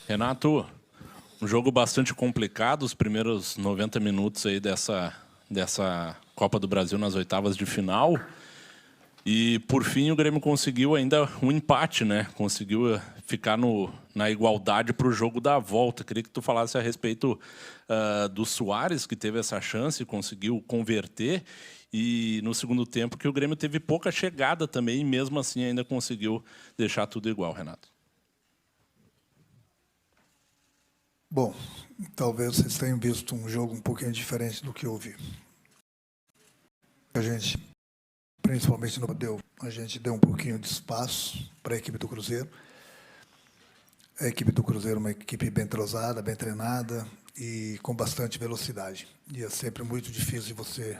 Renato, um jogo bastante complicado, os primeiros 90 minutos aí dessa Copa do Brasil nas oitavas de final. E, por fim, o Grêmio conseguiu ainda um empate, né? Conseguiu ficar na igualdade para o jogo da volta. Queria que tu falasse a respeito do Soares, que teve essa chance, conseguiu converter. E, no segundo tempo, que o Grêmio teve pouca chegada também, e mesmo assim ainda conseguiu deixar tudo igual, Renato. Bom, talvez vocês tenham visto um jogo um pouquinho diferente do que eu vi. A gente, principalmente no deu, a gente deu um pouquinho de espaço para a equipe do Cruzeiro. A equipe do Cruzeiro é uma equipe bem entrosada, bem treinada e com bastante velocidade. E é sempre muito difícil de você,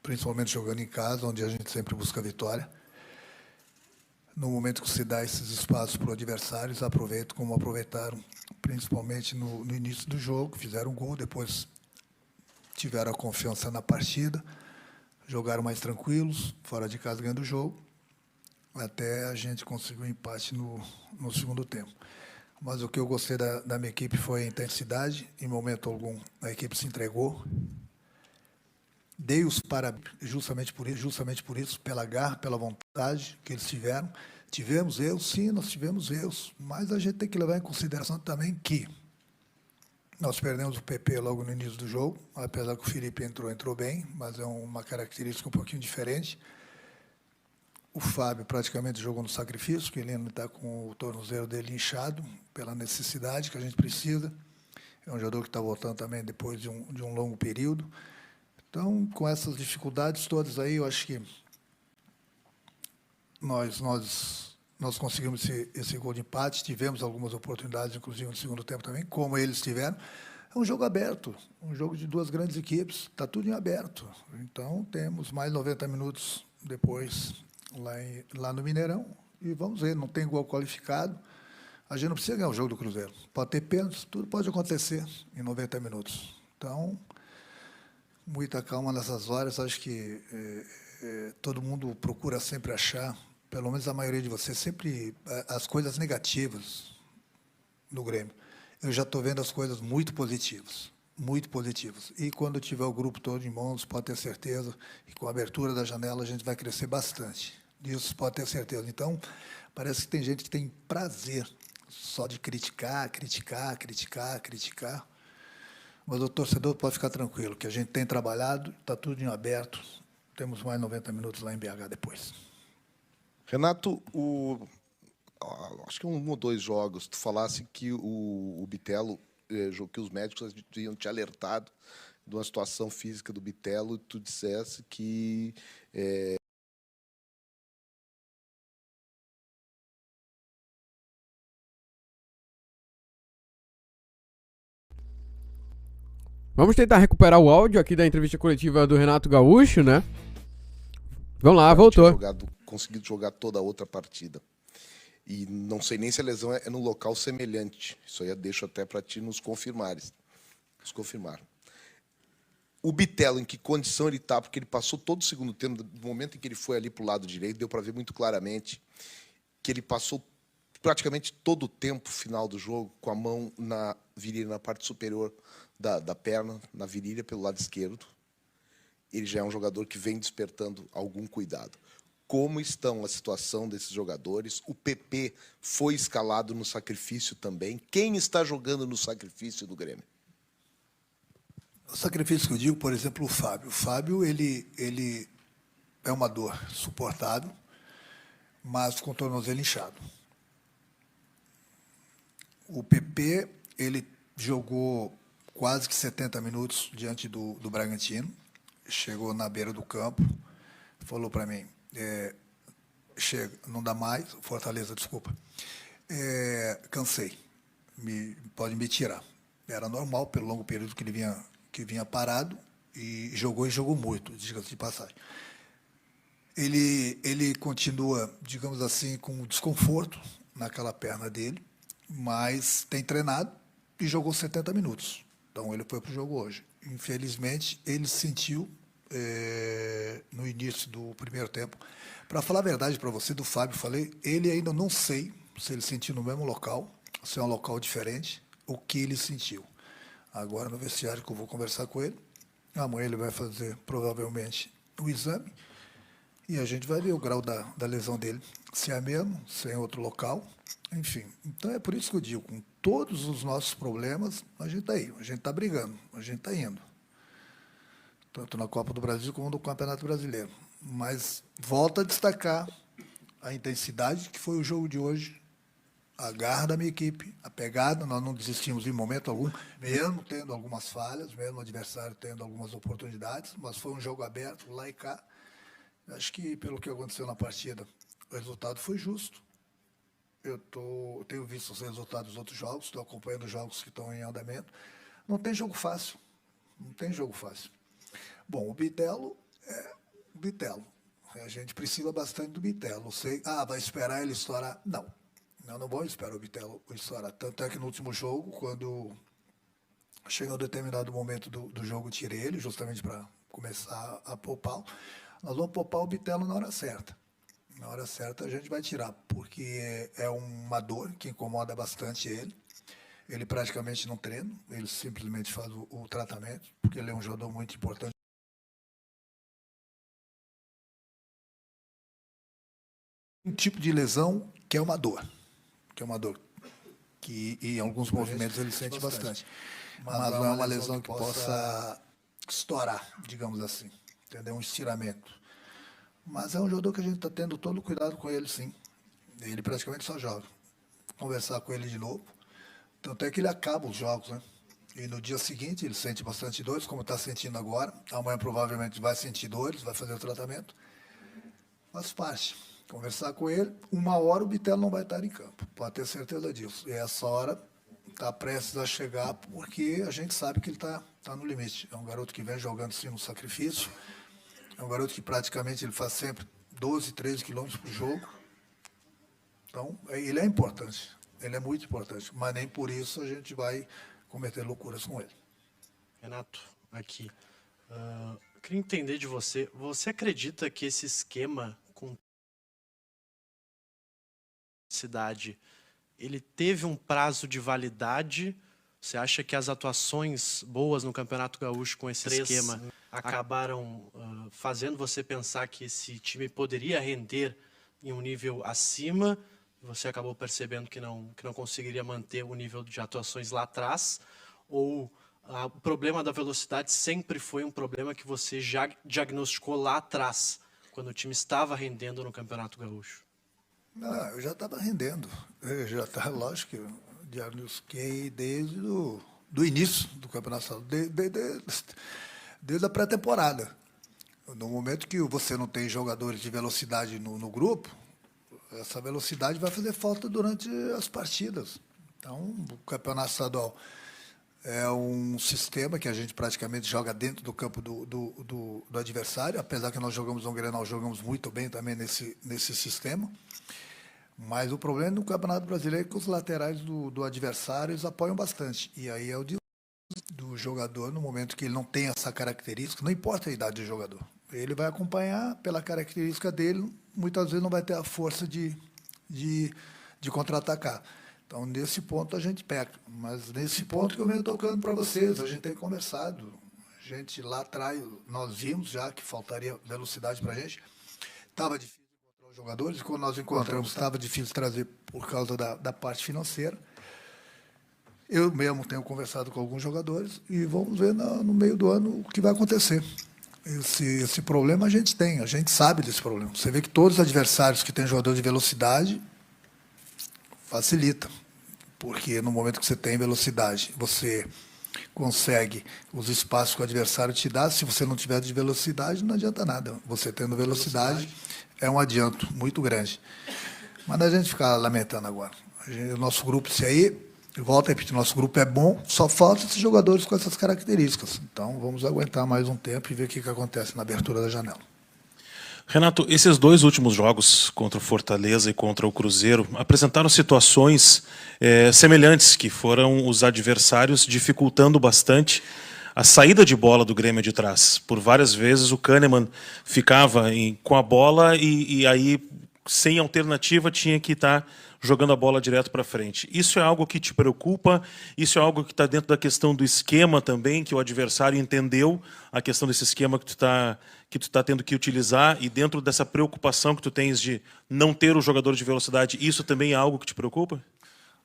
principalmente jogando em casa, onde a gente sempre busca a vitória. No momento que se dá esses espaços para o adversário, eles aproveitam como aproveitaram, principalmente no início do jogo, fizeram um gol, depois tiveram a confiança na partida, jogaram mais tranquilos, fora de casa ganhando o jogo, até a gente conseguir um empate no segundo tempo. Mas o que eu gostei da minha equipe foi a intensidade, em momento algum a equipe se entregou. Dei os parabéns justamente por isso, pela garra, pela vontade que eles tiveram. Tivemos erros, sim, nós tivemos erros, mas a gente tem que levar em consideração também que nós perdemos o PP logo no início do jogo, apesar que o Felipe entrou bem, mas é uma característica um pouquinho diferente. O Fábio praticamente jogou no sacrifício, que ele ainda está com o tornozelo dele inchado, pela necessidade que a gente precisa. É um jogador que está voltando também depois de um longo período. Então, com essas dificuldades todas aí, eu acho que nós conseguimos esse gol de empate, tivemos algumas oportunidades, inclusive no segundo tempo também, como eles tiveram. É um jogo aberto, um jogo de duas grandes equipes, está tudo em aberto. Então, temos mais 90 minutos depois lá no Mineirão, e vamos ver, não tem gol qualificado, a gente não precisa ganhar o jogo do Cruzeiro. Pode ter pênalti, tudo pode acontecer em 90 minutos. Então, muita calma nessas horas, acho que todo mundo procura sempre achar, pelo menos a maioria de vocês, sempre as coisas negativas no Grêmio. Eu já estou vendo as coisas muito positivas, muito positivas. E quando tiver o grupo todo em mãos, pode ter certeza, e com a abertura da janela a gente vai crescer bastante. Disso pode ter certeza. Então, parece que tem gente que tem prazer só de criticar. Mas o torcedor pode ficar tranquilo, que a gente tem trabalhado, está tudo em aberto, temos mais 90 minutos lá em BH depois. Renato, acho que um ou dois jogos, tu falasse que o Bitelo, que os médicos tinham te alertado de uma situação física do Bitelo, e tu dissesse que... Vamos tentar recuperar o áudio aqui da entrevista coletiva do Renato Gaúcho, né? Vamos lá, voltou. Conseguido jogar toda a outra partida. E não sei nem se a lesão é num local semelhante. Isso aí eu deixo até para ti nos confirmares. Nos confirmar. O Bitelo, em que condição ele está? Porque ele passou todo o segundo tempo, do momento em que ele foi ali para o lado direito, deu para ver muito claramente que ele passou praticamente todo o tempo final do jogo com a mão na virilha, na parte superior da perna, na virilha, pelo lado esquerdo. Ele já é um jogador que vem despertando algum cuidado. Como estão a situação desses jogadores? O PP foi escalado no sacrifício também. Quem está jogando no sacrifício do Grêmio? O sacrifício que eu digo, por exemplo, o Fábio. O Fábio, ele é uma dor suportável, mas com o tornozelo inchado. O PP, ele jogou quase que 70 minutos diante do Bragantino, chegou na beira do campo, falou para mim, chega, não dá mais, Fortaleza, desculpa, cansei, pode me tirar. Era normal, pelo longo período que vinha parado, e jogou muito, diga-se de passagem. Ele continua, digamos assim, com desconforto naquela perna dele, mas tem treinado e jogou 70 minutos. Então, ele foi para o jogo hoje. Infelizmente, ele sentiu no início do primeiro tempo. Para falar a verdade para você, do Fábio, falei, ele ainda não sei se ele sentiu no mesmo local, ser um local diferente, o que ele sentiu. Agora, no vestiário, que eu vou conversar com ele, amanhã ele vai fazer, provavelmente, o exame, e a gente vai ver o grau da lesão dele, se é mesmo, se é em outro local, enfim. Então, é por isso que eu digo, com todos os nossos problemas, a gente está aí, a gente está brigando, a gente está indo. Tanto na Copa do Brasil como no Campeonato Brasileiro. Mas volto a destacar a intensidade que foi o jogo de hoje, a garra da minha equipe, a pegada, nós não desistimos em momento algum, mesmo tendo algumas falhas, mesmo o adversário tendo algumas oportunidades, mas foi um jogo aberto, lá e cá. Acho que, pelo que aconteceu na partida, o resultado foi justo. Eu tenho visto os resultados dos outros jogos, estou acompanhando os jogos que estão em andamento. Não tem jogo fácil. Não tem jogo fácil. Bom, o Bitelo é o Bitelo. A gente precisa bastante do Bitelo. Sei, vai esperar ele estourar? Não. Não vou esperar o Bitelo estourar. Tanto é que no último jogo, quando chega um determinado momento do jogo, tirei ele, justamente para começar a poupá-lo. Nós vamos poupar o Bitelo na hora certa. Na hora certa a gente vai tirar, porque é uma dor que incomoda bastante ele. Ele praticamente não treina, ele simplesmente faz o tratamento, porque ele é um jogador muito importante. Um tipo de lesão que é uma dor, que em alguns movimentos ele sente bastante. Mas não é uma lesão que possa estourar, digamos assim, entendeu? Um estiramento. Mas é um jogador que a gente está tendo todo o cuidado com ele, sim. Ele praticamente só joga. Conversar com ele de novo. Tanto é que ele acaba os jogos, né? E no dia seguinte ele sente bastante dores, como está sentindo agora. Amanhã provavelmente vai sentir dores, vai fazer o tratamento. Faz parte. Conversar com ele, 1 hora o Bitelo não vai estar em campo. Pode ter certeza disso. E essa hora está prestes a chegar, porque a gente sabe que ele está no limite. É um garoto que vem jogando sim no sacrifício. É um garoto que praticamente ele faz sempre 12, 13 quilômetros por jogo. Então, ele é importante. Ele é muito importante. Mas nem por isso a gente vai cometer loucuras com ele. Renato, aqui. Eu queria entender de você. Você acredita que esse esquema com cidade, ele teve um prazo de validade? Você acha que as atuações boas no Campeonato Gaúcho com esse esquema acabaram fazendo você pensar que esse time poderia render em um nível acima? Você acabou percebendo que não conseguiria manter o nível de atuações lá atrás? Ou o problema da velocidade sempre foi um problema que você já diagnosticou lá atrás, quando o time estava rendendo no Campeonato Gaúcho? Não, eu já estava rendendo. Eu já estava, lógico que eu diagnostiquei desde do início do Campeonato, desde a pré-temporada. No momento que você não tem jogadores de velocidade no grupo, essa velocidade vai fazer falta durante as partidas. Então, o Campeonato Estadual é um sistema que a gente praticamente joga dentro do campo do adversário, apesar que nós jogamos no Grenal, jogamos muito bem também nesse sistema. Mas o problema no Campeonato Brasileiro é que os laterais do adversário eles apoiam bastante. E aí é o do jogador, no momento que ele não tem essa característica, não importa a idade do jogador, ele vai acompanhar pela característica dele, muitas vezes não vai ter a força de contra-atacar. Então, nesse ponto, a gente peca. Mas nesse ponto que eu venho tocando para vocês, a gente tem conversado. A gente lá atrás, nós vimos já que faltaria velocidade para a gente. Estava difícil encontrar os jogadores, e quando nós encontramos, estava difícil trazer por causa da parte financeira. Eu mesmo tenho conversado com alguns jogadores e vamos ver no meio do ano o que vai acontecer. Esse problema a gente sabe desse problema. Você vê que todos os adversários que têm jogador de velocidade facilita, porque no momento que você tem velocidade, você consegue os espaços que o adversário te dá. Se você não tiver de velocidade, não adianta nada. Você tendo velocidade é um adianto muito grande. Mas a gente ficar lamentando agora. O nosso grupo, se aí, eu volto a repetir, nosso grupo é bom, só faltam esses jogadores com essas características. Então, vamos aguentar mais um tempo e ver o que acontece na abertura da janela. Renato, esses 2 últimos jogos, contra o Fortaleza e contra o Cruzeiro, apresentaram situações semelhantes, que foram os adversários dificultando bastante a saída de bola do Grêmio de trás. Por várias vezes o Kahneman ficava com a bola e aí, sem alternativa, tinha que estar jogando a bola direto para frente. Isso é algo que te preocupa? Isso é algo que está dentro da questão do esquema também, que o adversário entendeu a questão desse esquema que tu tá tendo que utilizar, e dentro dessa preocupação que tu tens de não ter o jogador de velocidade, isso também é algo que te preocupa?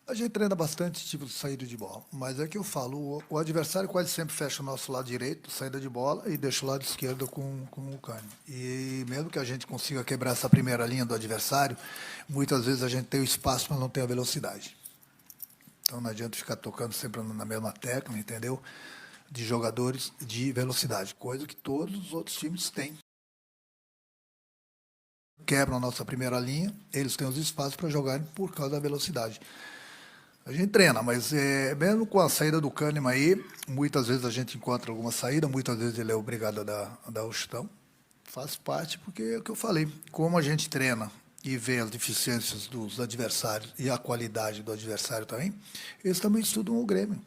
A gente treina bastante tipo de saída de bola, mas é que eu falo, o adversário quase sempre fecha o nosso lado direito, saída de bola, e deixa o lado esquerdo com o Cânimo. E mesmo que a gente consiga quebrar essa primeira linha do adversário, muitas vezes a gente tem o espaço, mas não tem a velocidade. Então não adianta ficar tocando sempre na mesma tecla, entendeu? De jogadores de velocidade, coisa que todos os outros times têm. Quebram a nossa primeira linha, eles têm os espaços para jogarem por causa da velocidade. A gente treina, mas mesmo com a saída do Cânimo aí, muitas vezes a gente encontra alguma saída, muitas vezes ele é obrigado a dar o chutão. Faz parte, porque é o que eu falei. Como a gente treina e vê as deficiências dos adversários e a qualidade do adversário também, eles também estudam o Grêmio.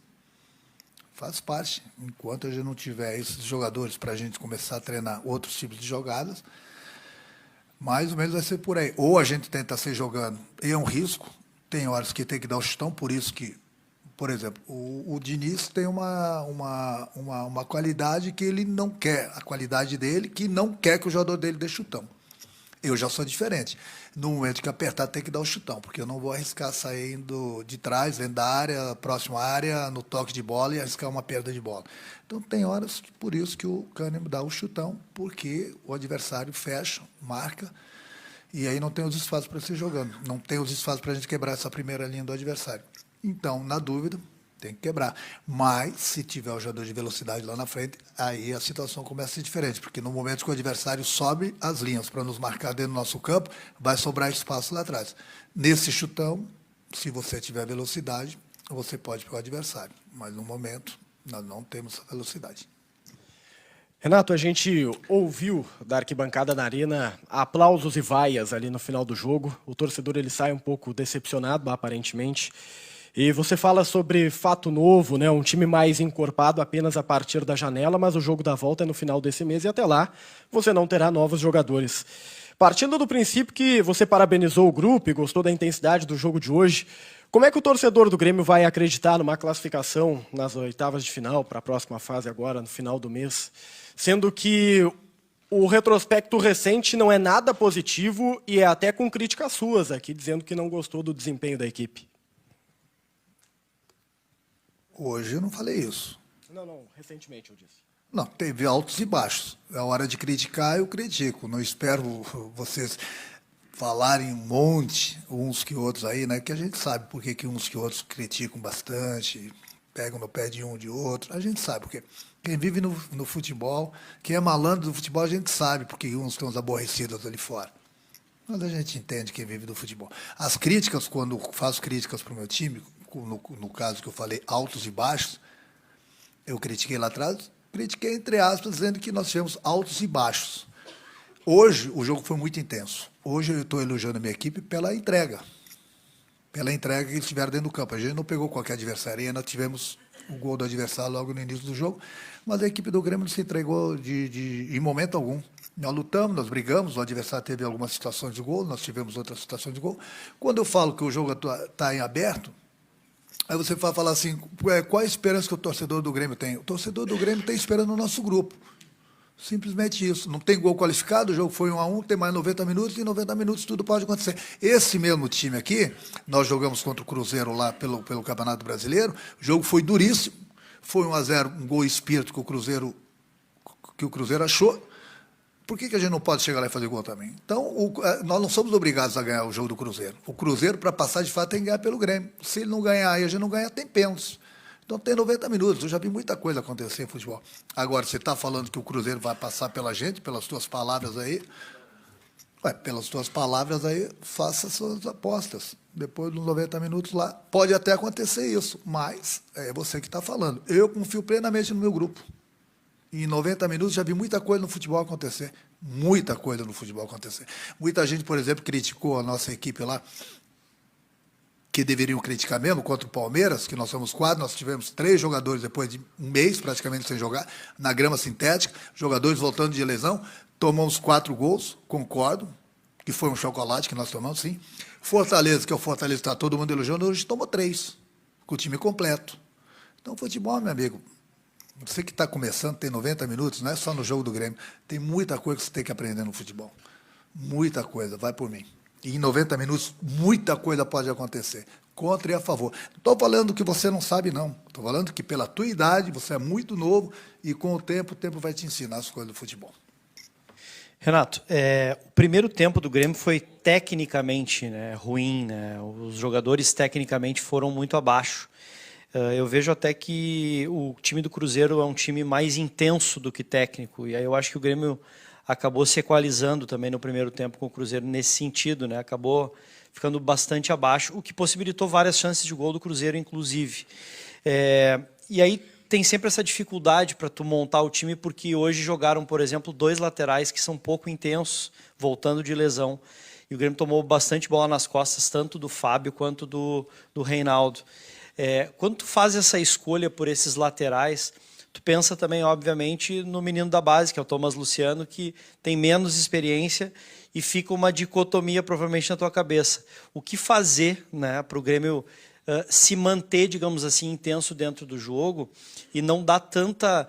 Faz parte. Enquanto a gente não tiver esses jogadores para a gente começar a treinar outros tipos de jogadas, mais ou menos vai ser por aí. Ou a gente tenta ser jogando, e é um risco. Tem horas que tem que dar o chutão, por isso que, por exemplo, o Diniz tem uma qualidade que ele não quer, a qualidade dele, que não quer que o jogador dele dê chutão. Eu já sou diferente. No momento que apertar, tem que dar o chutão, porque eu não vou arriscar saindo de trás, dentro da área, próxima área, no toque de bola e arriscar uma perda de bola. Então, tem horas, por isso que o Cânimo dá o chutão, porque o adversário fecha, marca, e aí não tem os espaços para ser jogando. Não tem os espaços para a gente quebrar essa primeira linha do adversário. Então, na dúvida, tem que quebrar. Mas, se tiver o jogador de velocidade lá na frente, aí a situação começa a ser diferente. Porque no momento que o adversário sobe as linhas para nos marcar dentro do nosso campo, vai sobrar espaço lá atrás. Nesse chutão, se você tiver velocidade, você pode pegar o adversário. Mas, no momento, nós não temos essa velocidade. Renato, a gente ouviu da arquibancada na Arena aplausos e vaias ali no final do jogo. O torcedor ele sai um pouco decepcionado, aparentemente. E você fala sobre fato novo, né? Um time mais encorpado apenas a partir da janela, mas o jogo da volta é no final desse mês e até lá você não terá novos jogadores. Partindo do princípio que você parabenizou o grupo e gostou da intensidade do jogo de hoje, como é que o torcedor do Grêmio vai acreditar numa classificação nas oitavas de final para a próxima fase agora, no final do mês? Sendo que o retrospecto recente não é nada positivo e é até com críticas suas aqui, dizendo que não gostou do desempenho da equipe. Hoje eu não falei isso. Não, recentemente eu disse. Não, teve altos e baixos. É a hora de criticar, eu critico. Não espero vocês falarem um monte, uns que outros aí, né? Que a gente sabe por que uns que outros criticam bastante, pegam no pé de um de outro. A gente sabe porque quem vive no futebol, quem é malandro do futebol, a gente sabe porque uns estão aborrecidos ali fora. Mas a gente entende quem vive do futebol. As críticas, quando faço críticas para o meu time, no caso que eu falei altos e baixos, eu critiquei lá atrás, critiquei entre aspas, dizendo que nós tivemos altos e baixos. Hoje, o jogo foi muito intenso. Hoje eu estou elogiando a minha equipe pela entrega. Pela entrega que eles tiveram dentro do campo. A gente não pegou qualquer adversário, ainda tivemos o gol do adversário logo no início do jogo, mas a equipe do Grêmio não se entregou em momento algum. Nós lutamos, nós brigamos, o adversário teve algumas situações de gol, nós tivemos outras situações de gol. Quando eu falo que o jogo está em aberto, aí você vai falar assim, qual a esperança que o torcedor do Grêmio tem? O torcedor do Grêmio tem esperança no nosso grupo. Simplesmente isso. Não tem gol qualificado, o jogo foi 1-1, tem mais 90 minutos, e em 90 minutos tudo pode acontecer. Esse mesmo time aqui, nós jogamos contra o Cruzeiro lá pelo Campeonato Brasileiro, o jogo foi duríssimo, foi 1-0, um gol espírito que o Cruzeiro achou. Por que a gente não pode chegar lá e fazer gol também? Então, nós não somos obrigados a ganhar o jogo do Cruzeiro. O Cruzeiro, para passar de fato, tem que ganhar pelo Grêmio. Se ele não ganhar e a gente não ganhar, tem pênaltis. Então tem 90 minutos, eu já vi muita coisa acontecer em futebol. Agora, você está falando que o Cruzeiro vai passar pela gente, pelas tuas palavras aí, pelas tuas palavras aí, faça suas apostas. Depois dos 90 minutos lá, pode até acontecer isso, mas é você que está falando. Eu confio plenamente no meu grupo. E em 90 minutos já vi muita coisa no futebol acontecer. Muita coisa no futebol acontecer. Muita gente, por exemplo, criticou a nossa equipe lá, que deveriam criticar mesmo, contra o Palmeiras, que nós somos 4, nós tivemos 3 jogadores depois de um mês praticamente sem jogar, na grama sintética, jogadores voltando de lesão, tomamos 4 gols, concordo, que foi um chocolate que nós tomamos, sim. Fortaleza, que é o Fortaleza, está todo mundo elogiando, hoje tomou 3, com o time completo. Então, futebol, meu amigo, você que está começando, tem 90 minutos, não é só no jogo do Grêmio, tem muita coisa que você tem que aprender no futebol. Muita coisa, vai por mim. E em 90 minutos, muita coisa pode acontecer, contra e a favor. Não estou falando que você não sabe, não. Estou falando que pela tua idade, você é muito novo e com o tempo vai te ensinar as coisas do futebol. Renato, o primeiro tempo do Grêmio foi tecnicamente, né, ruim, né? Os jogadores tecnicamente foram muito abaixo. Eu vejo até que o time do Cruzeiro é um time mais intenso do que técnico, e aí eu acho que o Grêmio acabou se equalizando também no primeiro tempo com o Cruzeiro nesse sentido, né? Acabou ficando bastante abaixo, o que possibilitou várias chances de gol do Cruzeiro, inclusive. E aí tem sempre essa dificuldade para tu montar o time, porque hoje jogaram, por exemplo, 2 laterais que são pouco intensos, voltando de lesão. E o Grêmio tomou bastante bola nas costas, tanto do Fábio quanto do Reinaldo. Quando tu faz essa escolha por esses laterais, tu pensa também, obviamente, no menino da base, que é o Thomas Luciano, que tem menos experiência e fica uma dicotomia, provavelmente, na tua cabeça. O que fazer, né, para o Grêmio se manter, digamos assim, intenso dentro do jogo e não dar tanta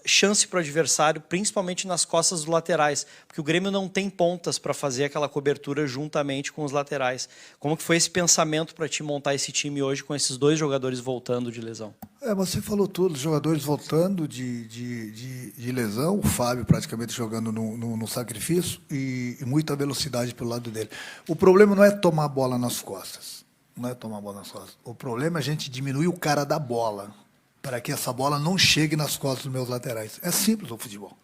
chance para o adversário, principalmente nas costas dos laterais, porque o Grêmio não tem pontas para fazer aquela cobertura juntamente com os laterais. Como que foi esse pensamento para te montar esse time hoje com esses 2 jogadores voltando de lesão? Você falou tudo, os jogadores voltando de lesão, o Fábio praticamente jogando no sacrifício e muita velocidade pelo lado dele. O problema não é tomar a bola nas costas. Não é tomar a bola nas costas. O problema é a gente diminuir o cara da bola, para que essa bola não chegue nas costas dos meus laterais. É simples o futebol.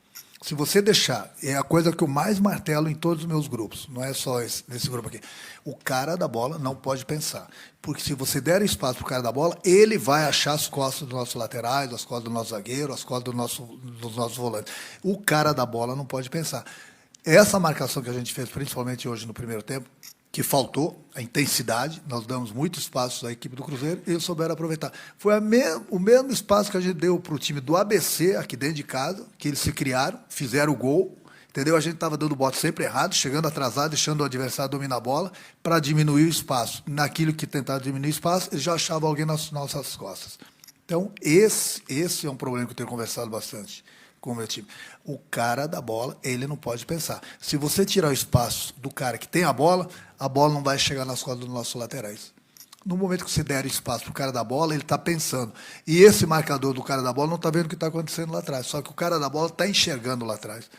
Se você deixar, é a coisa que eu mais martelo em todos os meus grupos, não é só nesse grupo aqui. O cara da bola não pode pensar. Porque se você der espaço para o cara da bola, ele vai achar as costas dos nossos laterais, as costas do nosso zagueiro, as costas dos nossos volantes. O cara da bola não pode pensar. Essa marcação que a gente fez, principalmente hoje no primeiro tempo, que faltou, a intensidade, nós damos muito espaço à equipe do Cruzeiro e eles souberam aproveitar. Foi o mesmo espaço que a gente deu para o time do ABC, aqui dentro de casa, que eles se criaram, fizeram o gol, entendeu? A gente estava dando bote sempre errado, chegando atrasado, deixando o adversário dominar a bola, para diminuir o espaço. Naquilo que tentava diminuir o espaço, eles já achavam alguém nas nossas costas. Então, esse é um problema que eu tenho conversado bastante com o meu time. O cara da bola, ele não pode pensar. Se você tirar o espaço do cara que tem a bola não vai chegar nas costas dos nossos laterais. No momento que você der espaço para o cara da bola, ele está pensando. E esse marcador do cara da bola não está vendo o que está acontecendo lá atrás. Só que o cara da bola está enxergando lá atrás.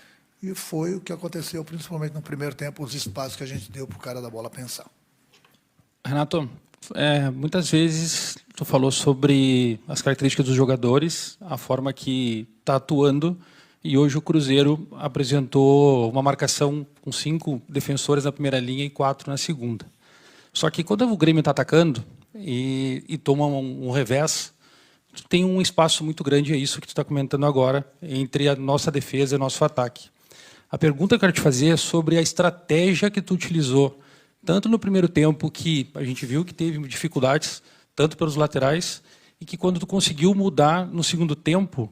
E foi o que aconteceu, principalmente no primeiro tempo, os espaços que a gente deu para o cara da bola pensar. Renato, muitas vezes tu falou sobre as características dos jogadores, a forma que está atuando, e hoje o Cruzeiro apresentou uma marcação com 5 defensores na primeira linha e 4 na segunda. Só que quando o Grêmio está atacando e toma um revés, tu tem um espaço muito grande, é isso que tu está comentando agora, entre a nossa defesa e o nosso ataque. A pergunta que eu quero te fazer é sobre a estratégia que tu utilizou, tanto no primeiro tempo, que a gente viu que teve dificuldades, tanto pelos laterais, e que quando tu conseguiu mudar no segundo tempo,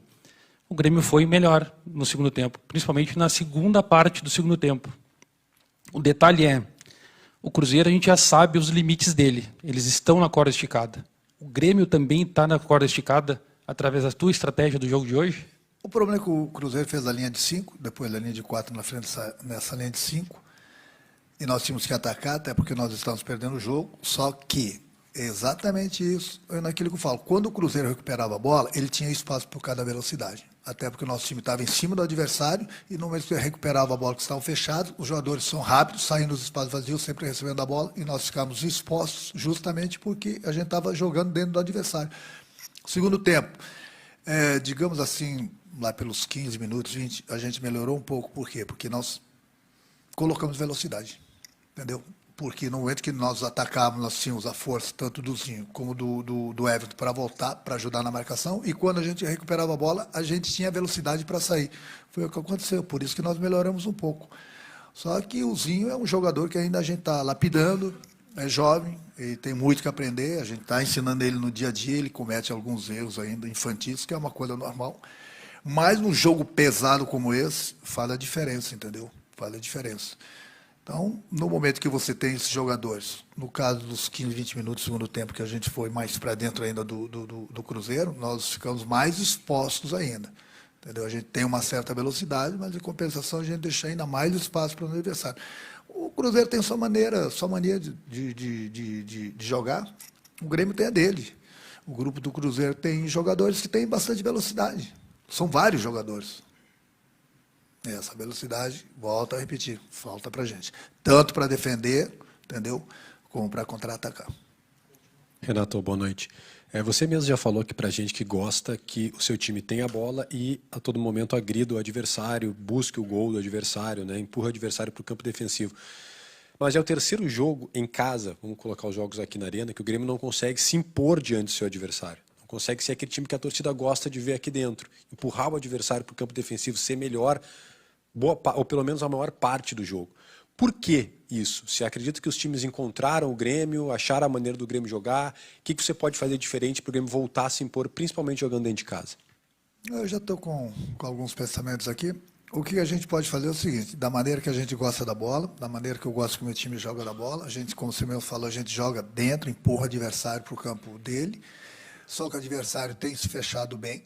o Grêmio foi melhor no segundo tempo, principalmente na segunda parte do segundo tempo. O detalhe é, o Cruzeiro a gente já sabe os limites dele, eles estão na corda esticada. O Grêmio também está na corda esticada através da tua estratégia do jogo de hoje? O problema é que o Cruzeiro fez a linha de 5, depois da linha de 4 na frente nessa linha de 5, e nós tínhamos que atacar, até porque nós estávamos perdendo o jogo, só que exatamente isso é naquilo que eu falo. Quando o Cruzeiro recuperava a bola, ele tinha espaço por cada velocidade. Até porque o nosso time estava em cima do adversário e no momento que recuperava a bola que estavam fechados, os jogadores são rápidos, saindo dos espaços vazios, sempre recebendo a bola, e nós ficamos expostos justamente porque a gente estava jogando dentro do adversário. Segundo tempo, digamos assim, lá pelos 15 minutos, 20, a gente melhorou um pouco. Por quê? Porque nós colocamos velocidade, entendeu? Porque no momento que nós atacávamos, nós tínhamos a força tanto do Zinho como do Everton para voltar, para ajudar na marcação, e quando a gente recuperava a bola, a gente tinha velocidade para sair. Foi o que aconteceu, por isso que nós melhoramos um pouco. Só que o Zinho é um jogador que ainda a gente está lapidando, é jovem, ele tem muito que aprender, a gente está ensinando ele no dia a dia, ele comete alguns erros ainda infantis, que é uma coisa normal, mas num jogo pesado como esse, faz a diferença, entendeu? Faz a diferença. Então, no momento que você tem esses jogadores, no caso dos 15, 20 minutos do segundo tempo, que a gente foi mais para dentro ainda do Cruzeiro, nós ficamos mais expostos ainda. Entendeu? A gente tem uma certa velocidade, mas em compensação a gente deixa ainda mais espaço para o adversário. O Cruzeiro tem sua mania de jogar, o Grêmio tem a dele. O grupo do Cruzeiro tem jogadores que têm bastante velocidade. São vários jogadores. Essa velocidade, volto a repetir, falta para a gente. Tanto para defender, entendeu? Como para contra-atacar. Renato, boa noite. Você mesmo já falou aqui para a gente que gosta que o seu time tenha a bola e a todo momento agrida o adversário, busque o gol do adversário, né? Empurra o adversário para o campo defensivo. Mas é o terceiro jogo em casa, vamos colocar os jogos aqui na Arena, que o Grêmio não consegue se impor diante do seu adversário. Não consegue ser aquele time que a torcida gosta de ver aqui dentro. Empurrar o adversário para o campo defensivo, ser melhor, ou pelo menos a maior parte do jogo. Por que isso? Você acredita que os times encontraram o Grêmio, acharam a maneira do Grêmio jogar? O que você pode fazer diferente para o Grêmio voltar a se impor, principalmente jogando dentro de casa? Eu já estou com alguns pensamentos aqui. O que a gente pode fazer é o seguinte, da maneira que a gente gosta da bola, da maneira que eu gosto que o meu time joga da bola, a gente, como você mesmo falou, a gente joga dentro, empurra o adversário para o campo dele, só que o adversário tem se fechado bem.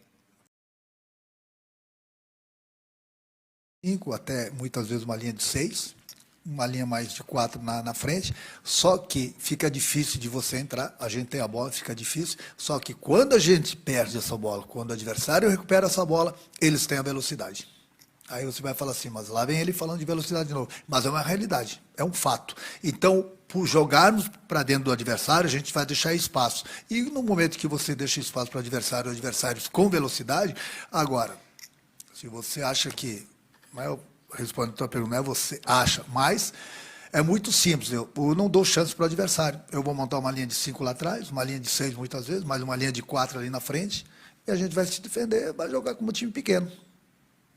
5, até muitas vezes uma linha de 6, uma linha mais de 4 na frente, só que fica difícil de você entrar, a gente tem a bola, fica difícil, só que quando a gente perde essa bola, quando o adversário recupera essa bola, eles têm a velocidade. Aí você vai falar assim, mas lá vem ele falando de velocidade de novo. Mas é uma realidade, é um fato. Então, por jogarmos para dentro do adversário, a gente vai deixar espaço. E no momento que você deixa espaço para o adversário, adversários com velocidade, agora, se você acha que... Eu respondo a tua pergunta, não é você acha, mas é muito simples. Eu não dou chance para o adversário. Eu vou montar uma linha de 5 lá atrás, uma linha de 6 muitas vezes, mais uma linha de 4 ali na frente, e a gente vai se defender, vai jogar como um time pequeno.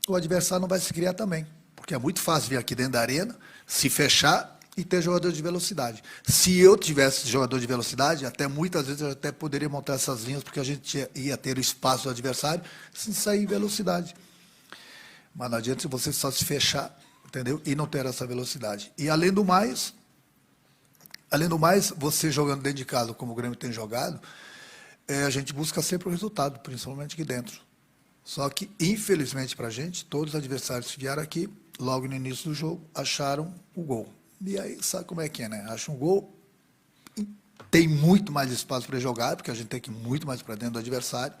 O adversário não vai se criar também, porque é muito fácil vir aqui dentro da arena, se fechar e ter jogador de velocidade. Se eu tivesse jogador de velocidade, até muitas vezes eu até poderia montar essas linhas, porque a gente ia ter o espaço do adversário sem sair em velocidade. Mas não adianta se você só se fechar, entendeu? E não ter essa velocidade. E além do mais, você jogando dentro de casa, como o Grêmio tem jogado, a gente busca sempre o resultado, principalmente aqui dentro. Só que, infelizmente para a gente, todos os adversários que vieram aqui, logo no início do jogo, acharam o gol. E aí, sabe como é que é, né? Acham um gol, tem muito mais espaço para jogar, porque a gente tem que ir muito mais para dentro do adversário,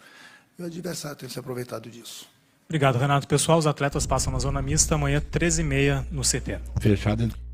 e o adversário tem se aproveitado disso. Obrigado, Renato. Pessoal, os atletas passam na zona mista amanhã, 13h30, no CT. Fechado.